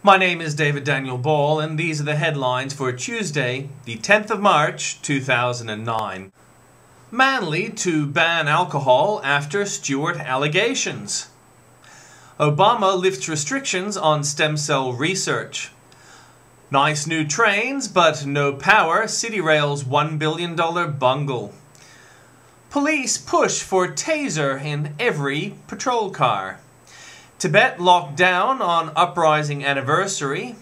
My name is David Daniel Ball, and these are the headlines for Tuesday, the 10th of March, 2009. Manly to ban alcohol after Stewart allegations. Obama lifts restrictions on stem cell research. Nice new trains, but no power, City Rail's $1 billion bungle. Police push for taser in every patrol car. Tibet locked down on uprising anniversary.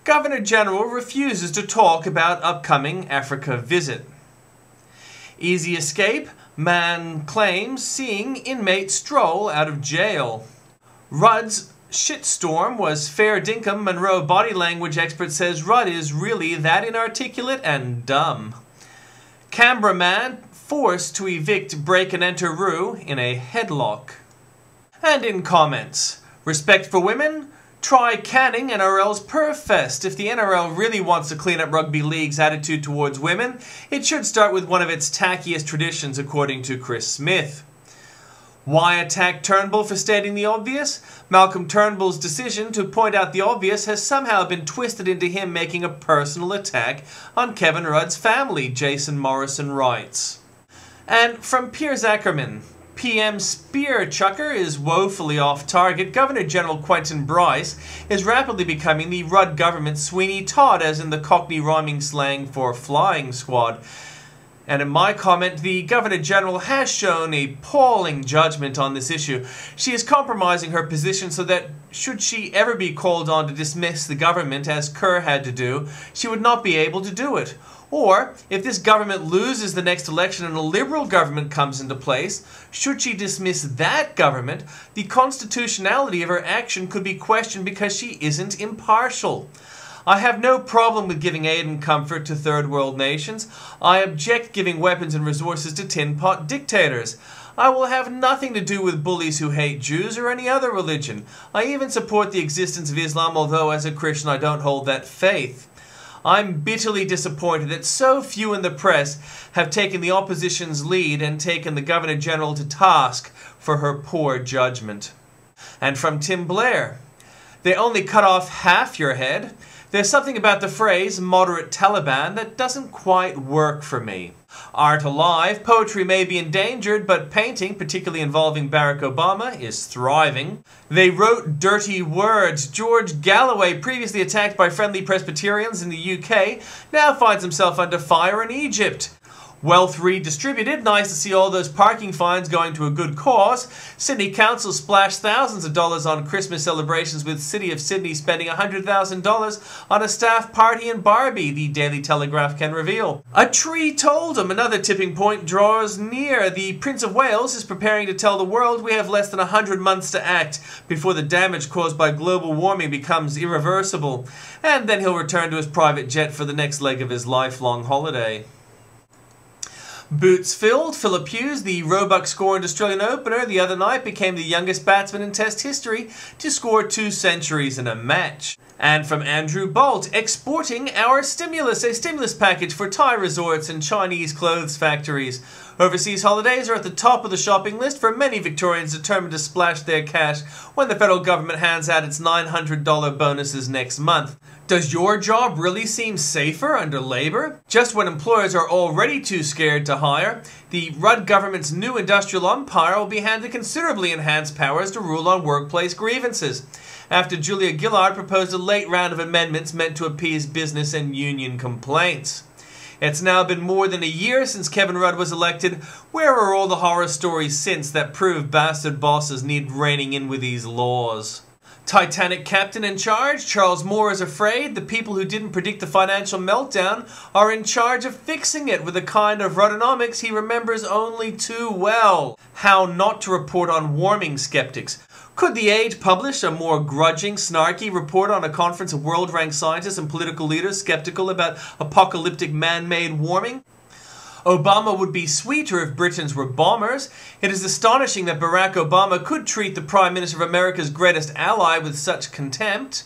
Governor General refuses to talk about upcoming Africa visit. Easy escape, man claims seeing inmate stroll out of jail. Rudd's shitstorm was fair dinkum. Monroe body language expert says Rudd is really that inarticulate and dumb. Canberra man forced to evict break and enter Roo in a headlock. And in comments, respect for women? Try canning NRL's Perf Fest. If the NRL really wants to clean up rugby league's attitude towards women, it should start with one of its tackiest traditions, according to Chris Smith. Why attack Turnbull for stating the obvious? Malcolm Turnbull's decision to point out the obvious has somehow been twisted into him making a personal attack on Kevin Rudd's family, Jason Morrison writes. And from Piers Akerman, PM Spear Chucker is woefully off target. Governor General Quentin Bryce is rapidly becoming the Rudd government's Sweeney Todd, as in the Cockney rhyming slang for flying squad. And in my comment, the Governor General has shown appalling judgment on this issue. She is compromising her position so that, should she ever be called on to dismiss the government, as Kerr had to do, she would not be able to do it. Or, if this government loses the next election and a Liberal government comes into place, should she dismiss that government, the constitutionality of her action could be questioned because she isn't impartial. I have no problem with giving aid and comfort to third world nations. I object giving weapons and resources to tin pot dictators. I will have nothing to do with bullies who hate Jews or any other religion. I even support the existence of Islam, although as a Christian I don't hold that faith. I'm bitterly disappointed that so few in the press have taken the opposition's lead and taken the Governor General to task for her poor judgment. And from Tim Blair, they only cut off half your head. There's something about the phrase moderate Taliban that doesn't quite work for me. Art alive, poetry may be endangered, but painting, particularly involving Barack Obama, is thriving. They wrote dirty words. George Galloway, previously attacked by friendly Presbyterians in the UK, now finds himself under fire in Egypt. Wealth redistributed. Nice to see all those parking fines going to a good cause. Sydney Council splashed thousands of dollars on Christmas celebrations, with City of Sydney spending $100,000 on a staff party in Barbie, the Daily Telegraph can reveal. A tree told him. Another tipping point draws near. The Prince of Wales is preparing to tell the world we have less than 100 months to act before the damage caused by global warming becomes irreversible. And then he'll return to his private jet for the next leg of his lifelong holiday. Boots filled. Philip Hughes, the Roebuck scored Australian opener the other night, became the youngest batsman in Test history to score 2 centuries in a match. And from Andrew Bolt, exporting our stimulus, a stimulus package for Thai resorts and Chinese clothes factories. Overseas holidays are at the top of the shopping list for many Victorians determined to splash their cash when the federal government hands out its $900 bonuses next month. Does your job really seem safer under Labour? Just when employers are already too scared to hire, the Rudd government's new industrial umpire will be handed considerably enhanced powers to rule on workplace grievances, after Julia Gillard proposed a late round of amendments meant to appease business and union complaints. It's now been more than a year since Kevin Rudd was elected. Where are all the horror stories since that prove bastard bosses need reining in with these laws? Titanic captain in charge, Charles Moore, is afraid the people who didn't predict the financial meltdown are in charge of fixing it with a kind of Ruddonomics he remembers only too well. How not to report on warming skeptics. Could The Age publish a more grudging, snarky report on a conference of world-ranked scientists and political leaders skeptical about apocalyptic man-made warming? Obama would be sweeter if Britons were bombers. It is astonishing that Barack Obama could treat the Prime Minister of America's greatest ally with such contempt.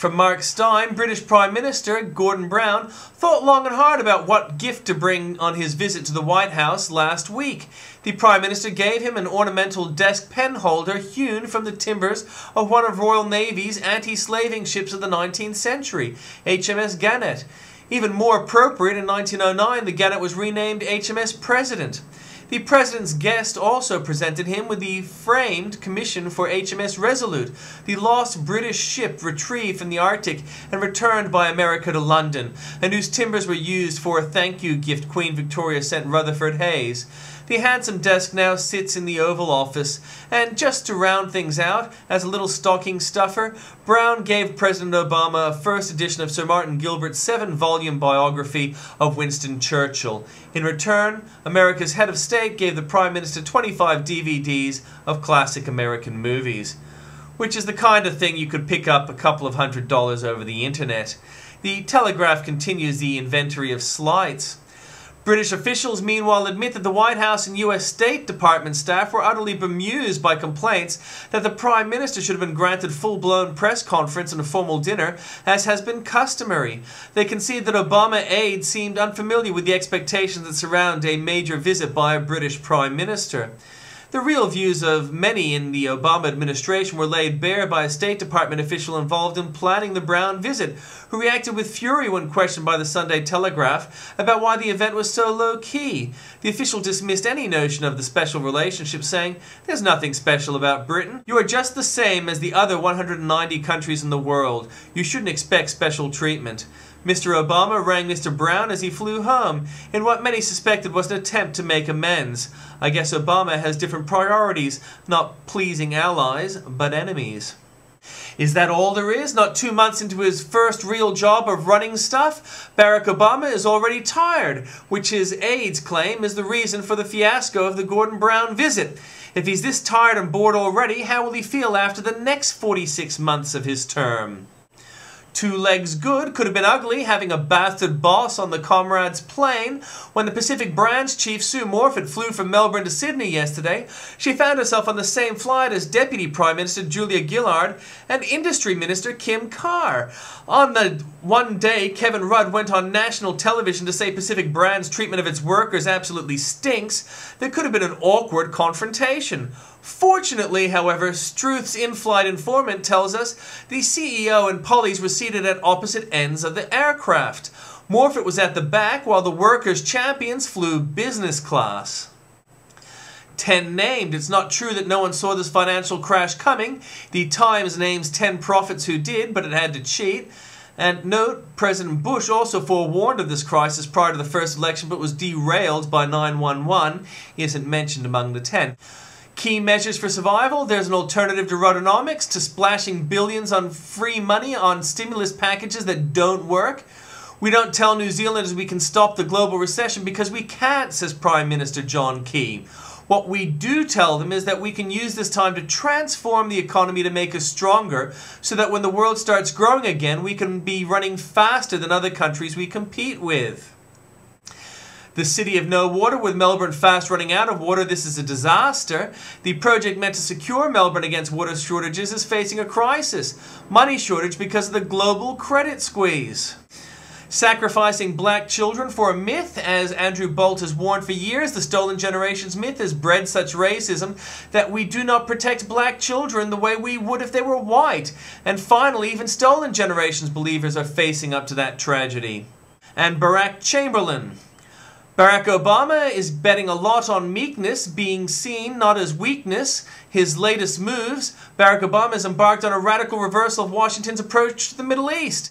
From Mark Stein, British Prime Minister Gordon Brown thought long and hard about what gift to bring on his visit to the White House last week. The Prime Minister gave him an ornamental desk pen holder hewn from the timbers of one of Royal Navy's anti-slaving ships of the 19th century, HMS Gannet. Even more appropriate, in 1909, the Gannet was renamed HMS President. The President's guest also presented him with the framed commission for HMS Resolute, the lost British ship retrieved from the Arctic and returned by America to London, and whose timbers were used for a thank you gift Queen Victoria sent Rutherford Hayes. The handsome desk now sits in the Oval Office, and just to round things out, as a little stocking stuffer, Brown gave President Obama a first edition of Sir Martin Gilbert's 7-volume biography of Winston Churchill. In return, America's head of state gave the Prime Minister 25 DVDs of classic American movies, which is the kind of thing you could pick up a couple of $100 over the internet. The Telegraph continues the inventory of slights. British officials, meanwhile, admit that the White House and U.S. State Department staff were utterly bemused by complaints that the Prime Minister should have been granted full-blown press conference and a formal dinner, as has been customary. They concede that Obama aides seemed unfamiliar with the expectations that surround a major visit by a British Prime Minister. The real views of many in the Obama administration were laid bare by a State Department official involved in planning the Brown visit, who reacted with fury when questioned by the Sunday Telegraph about why the event was so low-key. The official dismissed any notion of the special relationship, saying, "There's nothing special about Britain. You are just the same as the other 190 countries in the world. You shouldn't expect special treatment." Mr. Obama rang Mr. Brown as he flew home, in what many suspected was an attempt to make amends. I guess Obama has different priorities, not pleasing allies, but enemies. Is that all there is? Not 2 months into his first real job of running stuff, Barack Obama is already tired, which his aides claim is the reason for the fiasco of the Gordon Brown visit. If he's this tired and bored already, how will he feel after the next 46 months of his term? Two legs good could have been ugly, having a bastard boss on the Comrade's plane. When the Pacific Branch Chief Sue Morford flew from Melbourne to Sydney yesterday, she found herself on the same flight as Deputy Prime Minister Julia Gillard and Industry Minister Kim Carr. On the one day Kevin Rudd went on national television to say Pacific Brand's treatment of its workers absolutely stinks, there could have been an awkward confrontation. Fortunately, however, Struth's in-flight informant tells us the CEO and Polly's were seated at opposite ends of the aircraft. Morford was at the back, while the workers' champions flew business class. 10 named. It's not true that no one saw this financial crash coming. The Times names 10 prophets who did, but it had to cheat. And note, President Bush also forewarned of this crisis prior to the first election, but was derailed by 911. He isn't mentioned among the 10. Key measures for survival: there's an alternative to Rotonomics, to splashing billions on free money on stimulus packages that don't work. We don't tell New Zealanders we can stop the global recession because we can't, says Prime Minister John Key. What we do tell them is that we can use this time to transform the economy to make us stronger, so that when the world starts growing again, we can be running faster than other countries we compete with. The city of no water, with Melbourne fast running out of water. This is a disaster. The project meant to secure Melbourne against water shortages is facing a crisis. Money shortage because of the global credit squeeze. Sacrificing black children for a myth. As Andrew Bolt has warned for years, the stolen generations myth has bred such racism that we do not protect black children the way we would if they were white. And finally, even stolen generations believers are facing up to that tragedy. And Barack Chamberlain. Barack Obama is betting a lot on meekness being seen not as weakness. His latest moves: Barack Obama has embarked on a radical reversal of Washington's approach to the Middle East.